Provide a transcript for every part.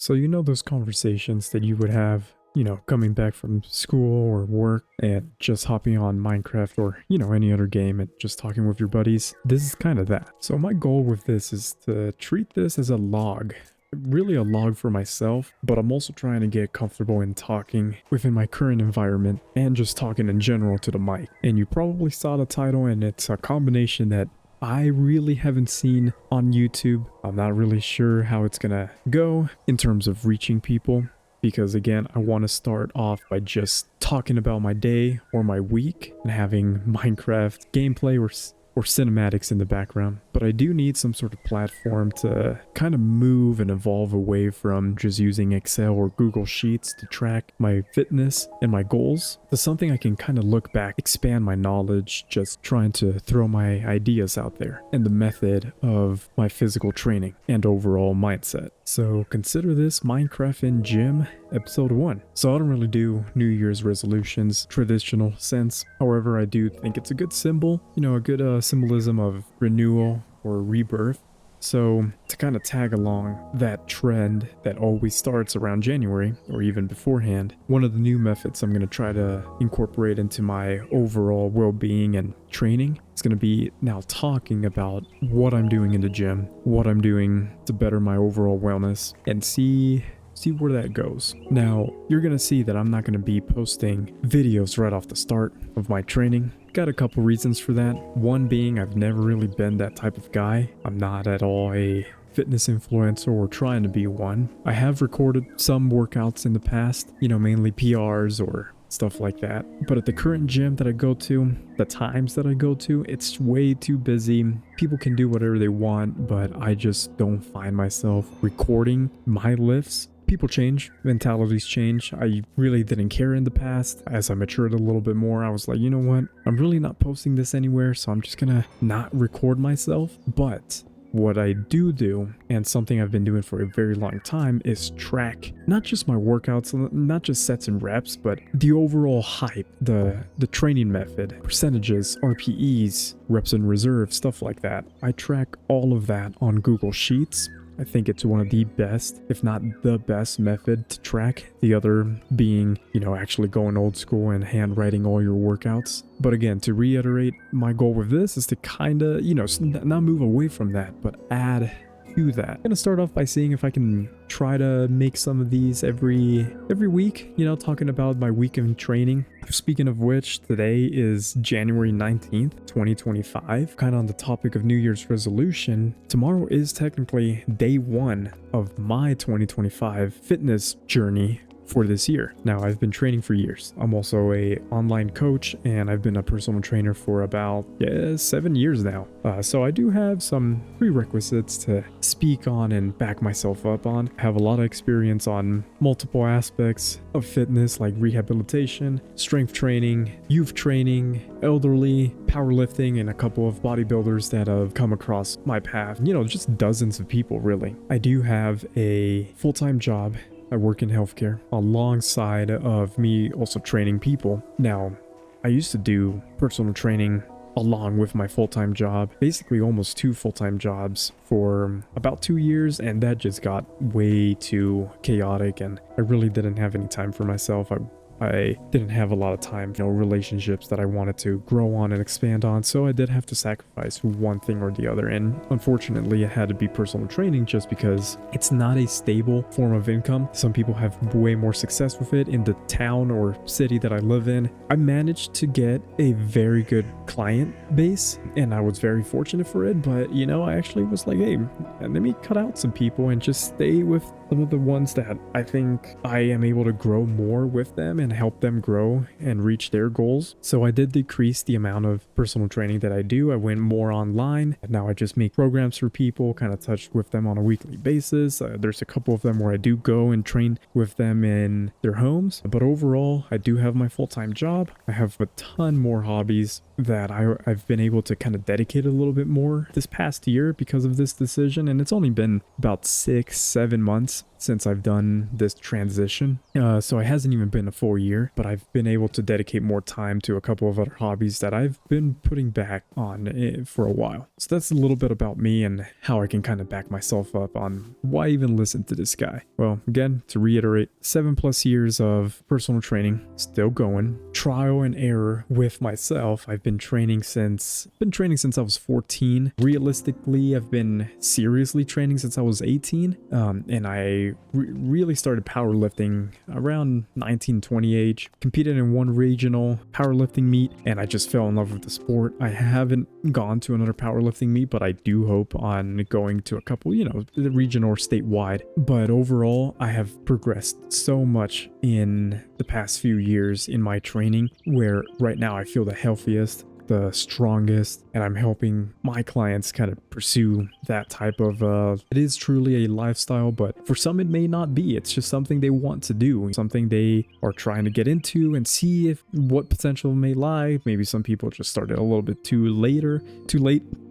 So you know those conversations that you would have, coming back from school or work and just hopping on Minecraft or, any other game and just talking with your buddies? This is kind of that. So my goal with this is to treat this as a log. Really a log for myself, but I'm also trying to get comfortable in talking within my current environment and just talking in general to the mic. And you probably saw the title, and it's a combination that I really haven't seen on YouTube. I'm not really sure how it's gonna go in terms of reaching people, because again, I want to start off by just talking about my day or my week and having Minecraft gameplay or cinematics in the background. But I do need some sort of platform to kind of move and evolve away from just using Excel or Google Sheets to track my fitness and my goals to something I can kind of look back, expand my knowledge, just trying to throw my ideas out there and the method of my physical training and overall mindset. So consider this Minecraft in Gym episode 1. So I don't really do New Year's resolutions traditional sense. However, I do think it's a good symbol, a good symbolism of renewal or rebirth. So to kind of tag along that trend that always starts around January or even beforehand, one of the new methods I'm going to try to incorporate into my overall well-being and training is going to be now talking about what I'm doing in the gym, what I'm doing to better my overall wellness, and see where that goes. Now, you're going to see that I'm not going to be posting videos right off the start of my training. Got a couple reasons for that. One being I've never really been that type of guy. I'm not at all a fitness influencer or trying to be one. I have recorded some workouts in the past, mainly PRs or stuff like that. But at the current gym that I go to, the times that I go to, it's way too busy. People can do whatever they want, but I just don't find myself recording my lifts. People change, mentalities change. I really didn't care in the past. As I matured a little bit more, I was like, you know what? I'm really not posting this anywhere, so I'm just gonna not record myself. But what I do, and something I've been doing for a very long time, is track not just my workouts, not just sets and reps, but the overall hype, the training method, percentages, RPEs, reps in reserve, stuff like that. I track all of that on Google Sheets. I think it's one of the best, if not the best method to track. The other being, actually going old school and handwriting all your workouts. But again, to reiterate, my goal with this is to kind of, not move away from that, but add to that. I'm gonna start off by seeing if I can try to make some of these every week, talking about my week of training. Speaking of which, today is January 19th, 2025. Kind of on the topic of New Year's resolution, tomorrow is technically day 1 of my 2025 fitness journey for this year. Now, I've been training for years. I'm also a online coach, and I've been a personal trainer for about 7 years now. So I do have some prerequisites to speak on and back myself up on. I have a lot of experience on multiple aspects of fitness, like rehabilitation, strength training, youth training, elderly, powerlifting, and a couple of bodybuilders that have come across my path. Just dozens of people, really. I do have a full-time job. I work in healthcare alongside of me also training people. Now, I used to do personal training along with my full-time job, basically almost 2 full-time jobs for about 2 years, and that just got way too chaotic, and I really didn't have any time for myself. I didn't have a lot of time, relationships that I wanted to grow on and expand on, so I did have to sacrifice one thing or the other, and unfortunately it had to be personal training just because it's not a stable form of income. Some people have way more success with it. In the town or city that I live in, I managed to get a very good client base, and I was very fortunate for it, but I actually was like, hey, let me cut out some people and just stay with some of the ones that I think I am able to grow more with them and help them grow and reach their goals. So I did decrease the amount of personal training that I do. I went more online. Now I just make programs for people, kind of touch with them on a weekly basis. There's a couple of them where I do go and train with them in their homes. But overall, I do have my full-time job. I have a ton more hobbies that I've been able to kind of dedicate a little bit more this past year because of this decision. And it's only been about 6-7 months since I've done this transition. So it hasn't even been a full year, but I've been able to dedicate more time to a couple of other hobbies that I've been putting back on for a while. So that's a little bit about me and how I can kind of back myself up on why even listen to this guy. Well, again, to reiterate, 7+ years of personal training, still going, trial and error with myself. I've been training since I was 14. Realistically, I've been seriously training since I was 18. And I really started powerlifting around 19-20 age. Competed in one regional powerlifting meet, and I just fell in love with the sport. I haven't gone to another powerlifting meet, but I do hope on going to a couple, the regional or statewide. But overall, I have progressed so much in the past few years in my training, where right now I feel the healthiest, the strongest, and I'm helping my clients kind of pursue that type of it is truly a lifestyle, but for some it may not be. It's just something they want to do, something they are trying to get into and see if what potential may lie. Maybe some people just started a little bit too late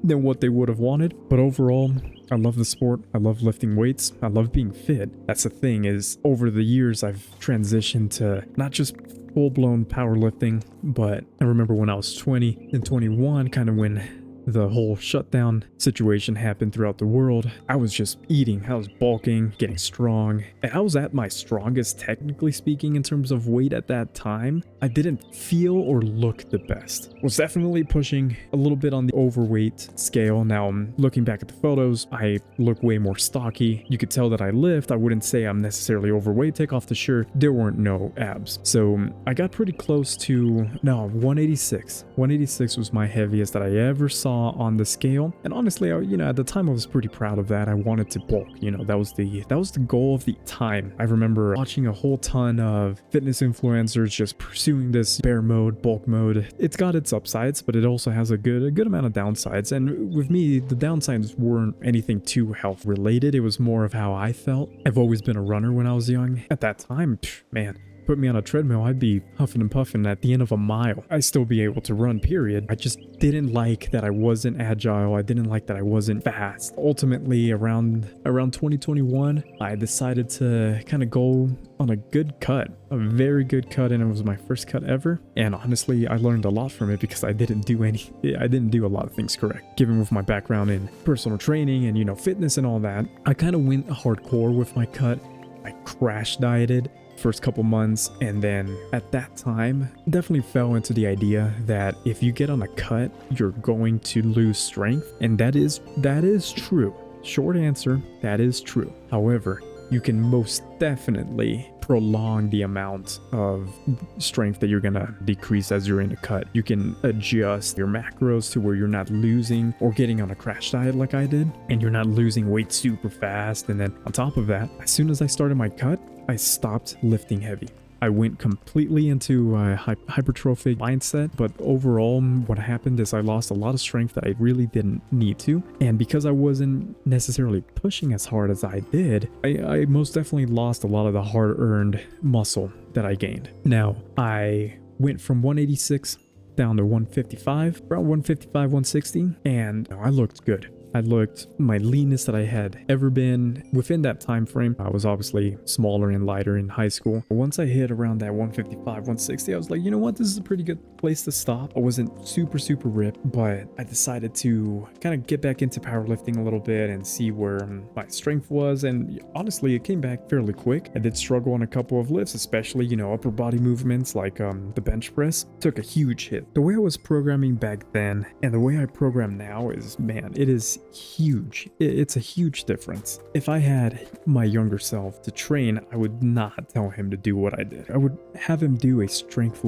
than what they would have wanted. But overall, I love the sport. I love lifting weights. I love being fit. That's the thing, is over the years I've transitioned to not just full-blown powerlifting, but I remember when I was 20 and 21, kind of when the whole shutdown situation happened throughout the world, I was just eating, I was bulking, getting strong, and I was at my strongest, technically speaking, in terms of weight at that time. I didn't feel or look the best. Was definitely pushing a little bit on the overweight scale. Now, looking back at the photos, I look way more stocky. You could tell that I lift. I wouldn't say I'm necessarily overweight. Take off the shirt, there weren't no abs. So I got pretty close to, 186. 186 was my heaviest that I ever saw on the scale, and honestly, at the time I was pretty proud of that. I wanted to bulk. That was the goal of the time. I remember watching a whole ton of fitness influencers just pursuing this bear mode, bulk mode. It's got its upsides, but it also has a good amount of downsides. And with me, the downsides weren't anything too health related. It was more of how I felt. I've always been a runner when I was young. At that time, man, put me on a treadmill, I'd be huffing and puffing at the end of a mile. I'd still be able to run, period. I just didn't like that I wasn't agile. I didn't like that I wasn't fast. Ultimately, around 2021, I decided to kind of go on a good cut, a very good cut, and it was my first cut ever. And honestly, I learned a lot from it because I didn't do a lot of things correct. Given with my background in personal training and, fitness and all that, I kind of went hardcore with my cut. I crash dieted first couple months, and then at that time definitely fell into the idea that if you get on a cut, you're going to lose strength, and that is true. Short answer, that is true. However, you can most definitely prolong the amount of strength that you're gonna decrease as you're in a cut. You can adjust your macros to where you're not losing or getting on a crash diet like I did, and you're not losing weight super fast. And then on top of that, as soon as I started my cut, I stopped lifting heavy. I went completely into a hypertrophic mindset, but overall what happened is I lost a lot of strength that I really didn't need to. And because I wasn't necessarily pushing as hard as I did, I most definitely lost a lot of the hard-earned muscle that I gained. Now, I went from 186 down to 155, around 155, 160, and I looked good. I looked my leanest that I had ever been within that time frame. I was obviously smaller and lighter in high school. Once I hit around that 155, 160, I was like, you know what? This is a pretty good place to stop. I wasn't super ripped, but I decided to kind of get back into powerlifting a little bit and see where my strength was. And honestly, it came back fairly quick. I did struggle on a couple of lifts, especially, upper body movements like the bench press. Took a huge hit. The way I was programming back then and the way I program now is, man, it is huge. It's a huge difference. If I had my younger self to train, I would not tell him to do what I did. I would have him do a strength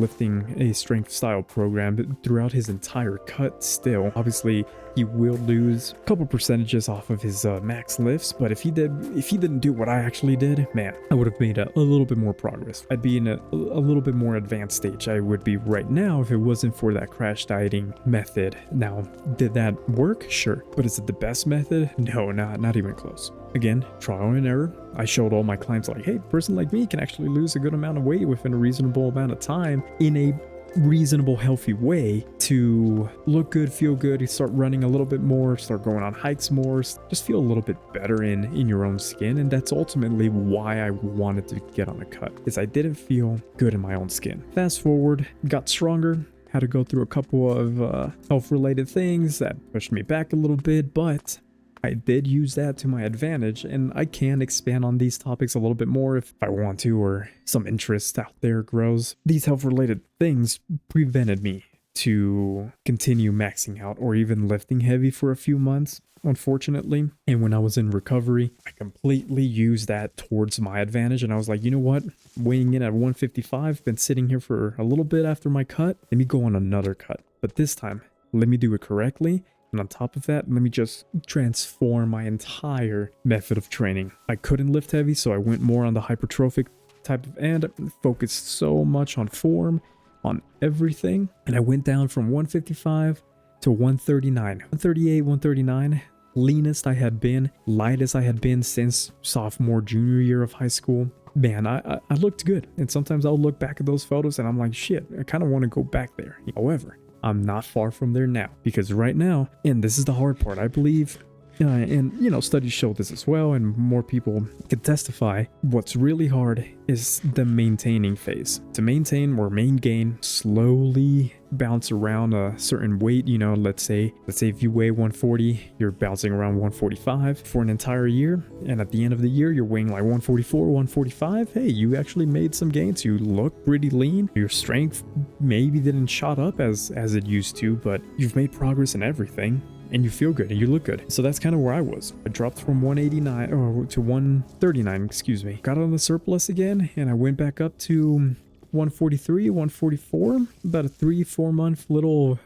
style program throughout his entire cut still. Obviously, he will lose a couple percentages off of his max lifts, but if he didn't do what I actually did, man, I would have made a little bit more progress. I'd be in a little bit more advanced stage. I would be right now if it wasn't for that crash dieting method. Now, did that work? Sure. But is it the best method? No, not even close. Again, trial and error. I showed all my clients like, hey, a person like me can actually lose a good amount of weight within a reasonable amount of time in a reasonable, healthy way to look good, feel good, you start running a little bit more, start going on hikes more, just feel a little bit better in your own skin. And that's ultimately why I wanted to get on a cut, is I didn't feel good in my own skin. Fast forward, got stronger, had to go through a couple of health-related things that pushed me back a little bit, but I did use that to my advantage, and I can expand on these topics a little bit more if I want to, or some interest out there grows. These health-related things prevented me to continue maxing out or even lifting heavy for a few months, unfortunately. And when I was in recovery, I completely used that towards my advantage, and I was like, you know what? Weighing in at 155, been sitting here for a little bit after my cut. Let me go on another cut, but this time, let me do it correctly. And on top of that, let me just transform my entire method of training. I couldn't lift heavy, so I went more on the hypertrophic type of end, focused so much on form, on everything. And I went down from 155 to 139, 138, 139, leanest I had been, lightest I had been since sophomore, junior year of high school. Man, I looked good. And sometimes I'll look back at those photos and I'm like, shit, I kind of want to go back there. However, I'm not far from there now, because right now, and this is the hard part, I believe, and you know, studies show this as well, and more people can testify, what's really hard is the maintaining phase. To maintain or main gain, slowly bounce around a certain weight, you know, let's say if you weigh 140, you're bouncing around 145 for an entire year, and at the end of the year, you're weighing like 144, 145. Hey, you actually made some gains. You look pretty lean. Your strength maybe didn't shot up as it used to, but you've made progress in everything. And you feel good and you look good. So that's kind of where I was. I dropped from 189 to 139, excuse me. Got on the surplus again, and I went back up to 143, 144, about a 3-4 month little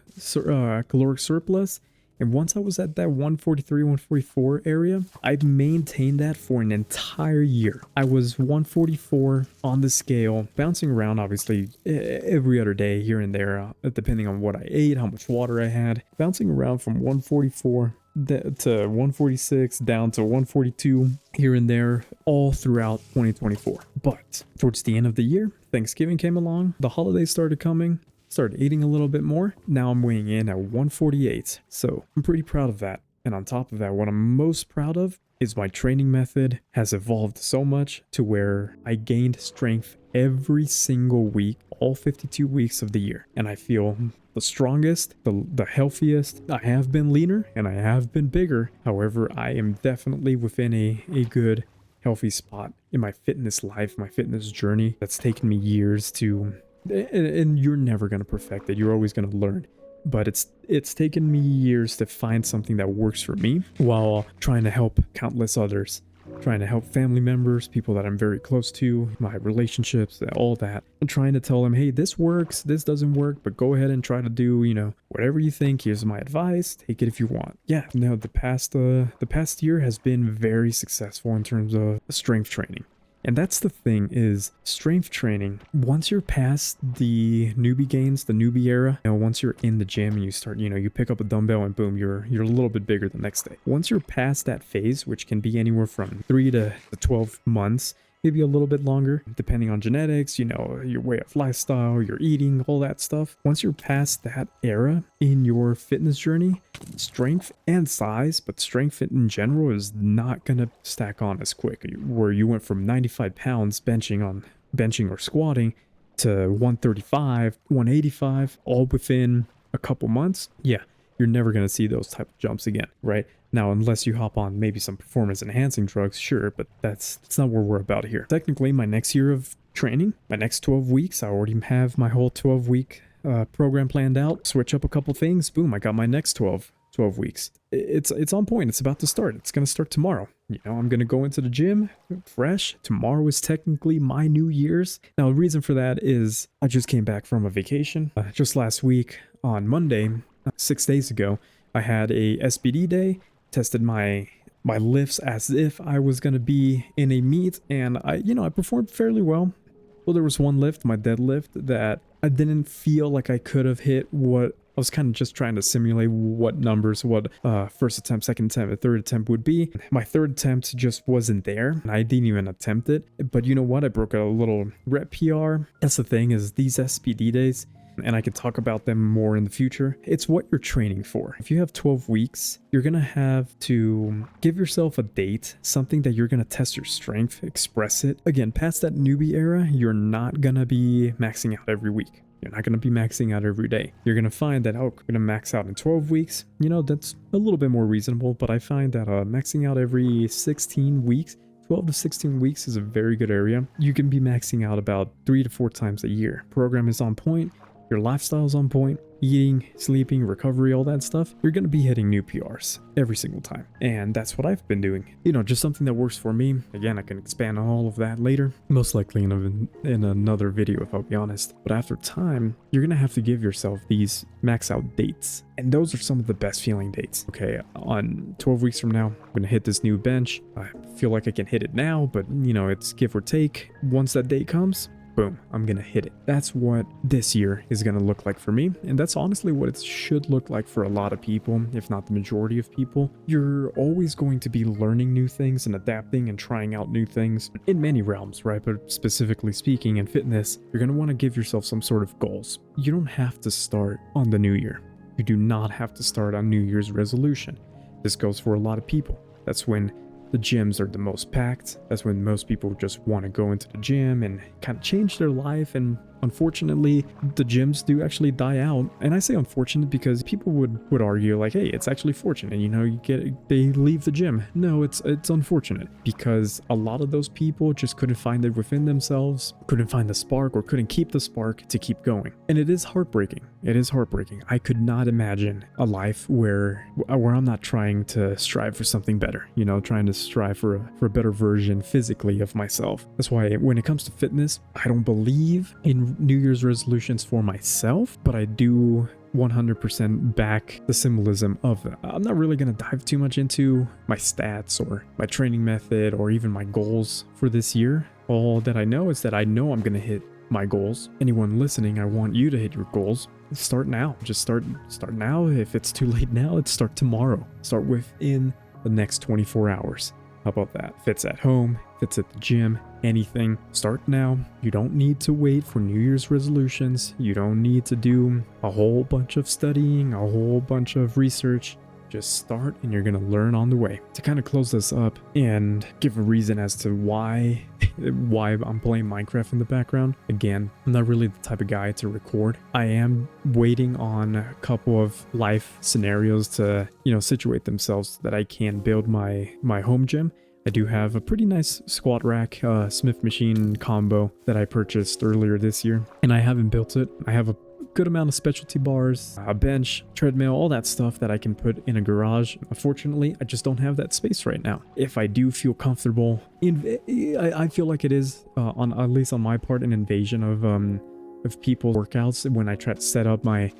caloric surplus. And once I was at that 143, 144 area, I maintained that for an entire year. I was 144 on the scale, bouncing around obviously every other day here and there, depending on what I ate, how much water I had, bouncing around from 144 to 146 down to 142 here and there all throughout 2024. But towards the end of the year, Thanksgiving came along, the holidays started coming, started eating a little bit more. Now I'm weighing in at 148. So I'm pretty proud of that. And on top of that, what I'm most proud of is my training method has evolved so much to where I gained strength every single week, all 52 weeks of the year. And I feel the strongest, the healthiest. I have been leaner and I have been bigger. However, I am definitely within a good, healthy spot in my fitness life, my fitness journey that's taken me years to. And you're never going to perfect it. You're always going to learn. But it's taken me years to find something that works for me while trying to help countless others. Trying to help family members, people that I'm very close to, my relationships, all that. I'm trying to tell them, hey, this works, this doesn't work, but go ahead and try to do, you know, whatever you think. Here's my advice. Take it if you want. Yeah, no, the past year has been very successful in terms of strength training. And that's the thing, is strength training, once you're past the newbie gains, the newbie era, you know, once you're in the gym and you start, you know, you pick up a dumbbell and boom, you're a little bit bigger the next day. Once you're past that phase, which can be anywhere from 3 to 12 months, maybe a little bit longer, depending on genetics, you know, your way of lifestyle, your eating, all that stuff. Once you're past that era in your fitness journey, strength and size, but strength in general is not going to stack on as quick. Where you went from 95 pounds benching or squatting to 135, 185, all within a couple months. Yeah, you're never going to see those type of jumps again, right? Now, unless you hop on maybe some performance enhancing drugs, sure, but that's not what we're about here. Technically, my next year of training, my next 12 weeks, I already have my whole 12-week program planned out. Switch up a couple things, boom, I got my next 12 weeks. It's on point. It's about to start. It's going to start tomorrow. You know, I'm going to go into the gym fresh. Tomorrow is technically my New Year's. Now, the reason for that is I just came back from a vacation. Just last week on Monday, 6 days ago, I had a SBD day. Tested my lifts as if I was going to be in a meet, and I performed fairly well. Well, there was one lift, my deadlift, that I didn't feel like I could have hit what I was kind of just trying to simulate what numbers, what first attempt, second attempt, and third attempt would be. My third attempt just wasn't there, and I didn't even attempt it. But you know what? I broke a little rep PR. That's the thing, is these SBD days, and I could talk about them more in the future. It's what you're training for. If you have 12 weeks, you're going to have to give yourself a date, something that you're going to test your strength, express it. Again, past that newbie era, you're not going to be maxing out every week. You're not going to be maxing out every day. You're going to find that, oh, I'm going to max out in 12 weeks. You know, that's a little bit more reasonable, but I find that maxing out every 16 weeks, 12 to 16 weeks is a very good area. You can be maxing out about 3 to 4 times a year. Program is on point. Your lifestyle is on point. Eating, sleeping, recovery, all that stuff. You're going to be hitting new PRs every single time. And that's what I've been doing. You know, just something that works for me. Again, I can expand on all of that later. Most likely in another video, if I'll be honest. But after time, you're going to have to give yourself these max out dates. And those are some of the best feeling dates. Okay, on 12 weeks from now, I'm going to hit this new bench. I feel like I can hit it now, but you know, it's give or take. Once that date comes, boom, I'm gonna hit it. That's what this year is gonna look like for me. And that's honestly what it should look like for a lot of people, if not the majority of people. You're always going to be learning new things and adapting and trying out new things in many realms, right? But specifically speaking in fitness, you're gonna wanna give yourself some sort of goals. You don't have to start on the new year. You do not have to start on New Year's resolution. This goes for a lot of people. That's when the gyms are the most packed. That's when most people just want to go into the gym and kind of change their life. And unfortunately, the gyms do actually die out. And I say unfortunate because people would argue like, hey, it's actually fortunate. You know, they leave the gym. No, it's unfortunate because a lot of those people just couldn't find it within themselves, couldn't find the spark or couldn't keep the spark to keep going. And it is heartbreaking. It is heartbreaking. I could not imagine a life where I'm not trying to strive for something better, you know, trying to strive for a better version physically of myself. That's why when it comes to fitness, I don't believe in New Year's resolutions for myself, but I do 100% back the symbolism of that. I'm not really going to dive too much into my stats or my training method or even my goals for this year. All that I know is that I know I'm going to hit my goals. Anyone listening, I want you to hit your goals. Start now. Just start now. If it's too late now, let's start tomorrow. Start within the next 24 hours. How about that? If it's at home, if it's at the gym, anything, start now. You don't need to wait for New Year's resolutions. You don't need to do a whole bunch of studying, a whole bunch of research. Just start and you're going to learn on the way. To kind of close this up and give a reason as to why I'm playing Minecraft in the background. Again, I'm not really the type of guy to record. I am waiting on a couple of life scenarios to, you know, situate themselves so that I can build my home gym. I do have a pretty nice squat rack Smith machine combo that I purchased earlier this year, and I haven't built it. I have a good amount of specialty bars, a bench, treadmill, all that stuff that I can put in a garage. Unfortunately, I just don't have that space right now. If I do feel comfortable, I feel like it is, on at least on my part, an invasion of people's workouts when I try to set up my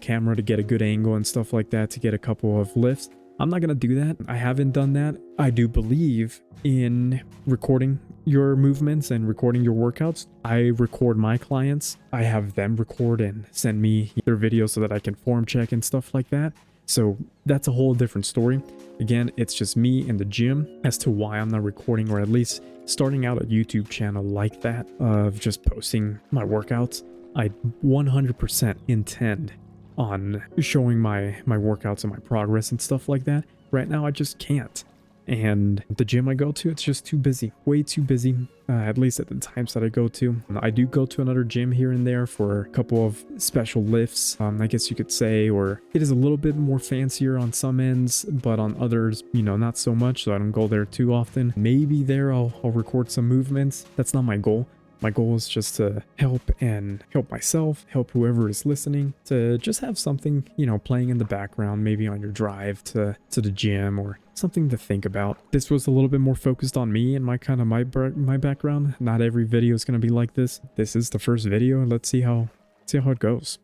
camera to get a good angle and stuff like that, to get a couple of lifts. I'm not gonna do that. I haven't done that. I do believe in recording your movements and recording your workouts. I record my clients. I have them record and send me their videos so that I can form check and stuff like that. So that's a whole different story. Again, it's just me in the gym as to why I'm not recording, or at least starting out a YouTube channel like that of just posting my workouts. I 100% intend on showing my workouts and my progress and stuff like that. Right now, I just can't. And the gym I go to, it's just too busy, way too busy, at least at the times that I go to. I do go to another gym here and there for a couple of special lifts, I guess you could say, or it is a little bit more fancier on some ends, but on others, you know, not so much, so I don't go there too often. Maybe there I'll record some movements. That's not my goal. My goal is just to help myself, help whoever is listening, to just have something, you know, playing in the background, maybe on your drive to the gym, or something to think about. This was a little bit more focused on me and my background. Not every video is going to be like this. This is the first video, and let's see how it goes.